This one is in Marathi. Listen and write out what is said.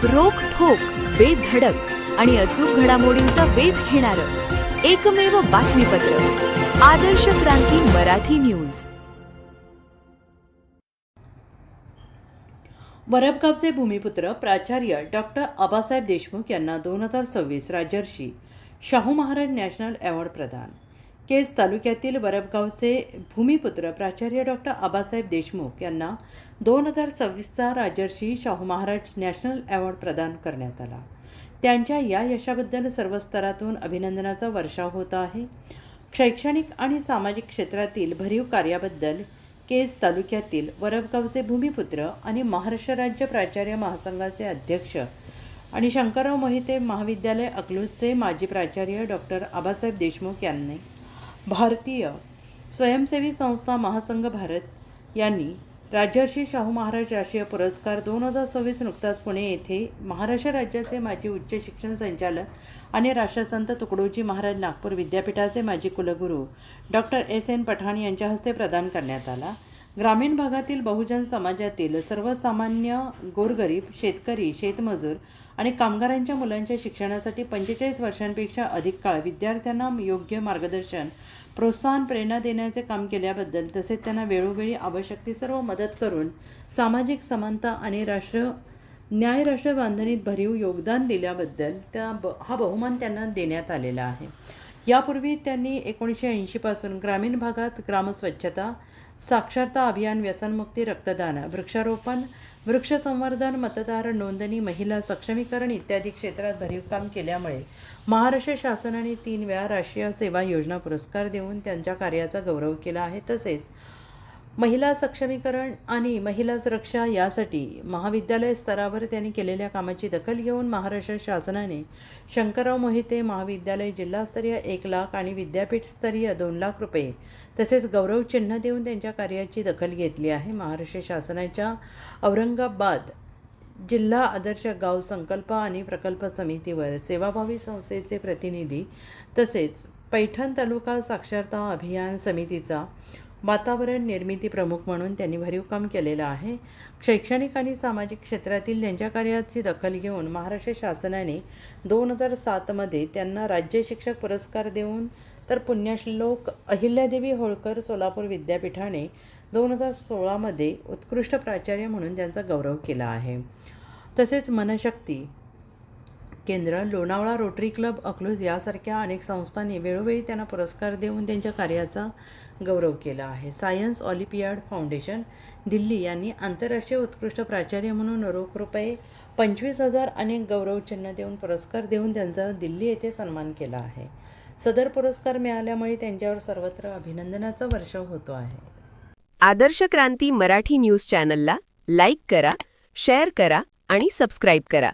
रोखठोक, बेधडक आणि अचूक घडामोडींचा वेध घेणारं एकमेव बातमीपत्र, आदर्श क्रांती मराठी न्यूज. वरपगावचे भूमिपुत्र प्राचार्य डॉक्टर आबासाहेब देशमुख यांना 2026 राजर्षी शाहू महाराज नॅशनल अवॉर्ड प्रदान. केज तालुक्यातील वरपगावचे भूमिपुत्र प्राचार्य डॉक्टर आबासाहेब देशमुख यांना 2026चा राजर्षी शाहू महाराज नॅशनल अवॉर्ड प्रदान करण्यात आला. त्यांच्या या यशाबद्दल सर्व स्तरातून अभिनंदनाचा वर्षाव होत आहे. शैक्षणिक आणि सामाजिक क्षेत्रातील भरीव कार्याबद्दल केज तालुक्यातील वरपगावचे भूमिपुत्र आणि महाराष्ट्र राज्य प्राचार्य महासंघाचे अध्यक्ष आणि शंकरराव मोहिते महाविद्यालय अकलूजचे माजी प्राचार्य डॉक्टर आबासाहेब देशमुख यांनी भारतीय स्वयंसेवी संस्था महासंघ भारत यांनी राजर्षी शाहू महाराज राष्ट्रीय पुरस्कार 2026 नुकताच पुणे येथे महाराष्ट्र राज्याचे माजी उच्च शिक्षण संचालक आणि राष्ट्रसंत तुकडोजी महाराज नागपूर विद्यापीठाचे माजी कुलगुरू डॉक्टर S.N. पठाण यांच्या हस्ते प्रदान करण्यात आला. ग्रामीण भागातील बहुजन समाजातील सर्वसामान्य गोरगरीब शेतकरी, शेतमजूर आणि कामगारांच्या मुलांच्या शिक्षणासाठी 45 वर्षांपेक्षा अधिक काळ विद्यार्थ्यांना योग्य मार्गदर्शन, प्रोत्साहन, प्रेरणा देण्याचे काम केल्याबद्दल तसेच त्यांना वेळोवेळी आवश्यक ती सर्व मदत करून सामाजिक समानता आणि राष्ट्र बांधणीत भरीव योगदान दिल्याबद्दल हा बहुमान त्यांना देण्यात आलेला आहे. यापूर्वी त्यांनी 1980 पासून ग्रामीण भागात ग्रामस्वच्छता, साक्षरता अभियान, व्यसनमुक्ती, रक्तदान, वृक्षारोपण, वृक्षसंवर्धन, मतदार नोंदणी, महिला सक्षमीकरण इत्यादी क्षेत्रात भरीव काम केल्यामुळे महाराष्ट्र शासनाने 3 वेळा राष्ट्रीय सेवा योजना पुरस्कार देऊन त्यांच्या कार्याचा गौरव केला आहे. तसेच महिला सक्षमीकरण आणि महिला सुरक्षा यासाठी महाविद्यालय स्तरावर त्यांनी केलेल्या कामाची दखल घेऊन महाराष्ट्र शासनाने शंकरराव मोहिते महाविद्यालय जिल्हास्तरीय 1 लाख आणि विद्यापीठस्तरीय 2 लाख रुपये तसेच गौरव चिन्ह देऊन त्यांच्या कार्याची दखल घेतली आहे. महाराष्ट्र शासनाच्या औरंगाबाद जिल्हा आदर्श गाव संकल्प आणि प्रकल्प समितीवर सेवाभावी संस्थेचे प्रतिनिधी तसेच पैठण तालुका साक्षरता अभियान समितीचा वातावरण निर्मिती प्रमुख म्हणून त्यांनी भरीव काम केलेलं आहे. शैक्षणिक आणि सामाजिक क्षेत्रातील त्यांच्या कार्याची दखल घेऊन महाराष्ट्र शासनाने 2007मध्ये त्यांना राज्य शिक्षक पुरस्कार देऊन तर पुण्यश्लोक अहिल्यादेवी होळकर सोलापूर विद्यापीठाने 2016मध्ये उत्कृष्ट प्राचार्य म्हणून त्यांचा गौरव केला आहे. तसेच मनशक्ती केंद्र, लोणावळा रोटरी क्लब अकलूज यासारख्या अनेक संस्थांनी वेळोवेळी त्यांना पुरस्कार देऊन त्यांच्या कार्याचा गौरव केला आहे. सायन्स ऑलिम्पियाड फाउंडेशन दिल्ली यांनी आंतरराष्ट्रीय उत्कृष्ट प्राचार्य म्हणून रोख रुपये 25,000 अनेक गौरवचिन्ह देऊन पुरस्कार देऊन त्यांचा दिल्ली येथे सन्मान केला आहे. सदर पुरस्कार मिळाल्यामुळे त्यांच्यावर सर्वत्र अभिनंदनाचा वर्षाव होतो आहे. आदर्श क्रांती मराठी न्यूज चॅनलला लाईक करा, शेअर करा आणि सबस्क्राईब करा.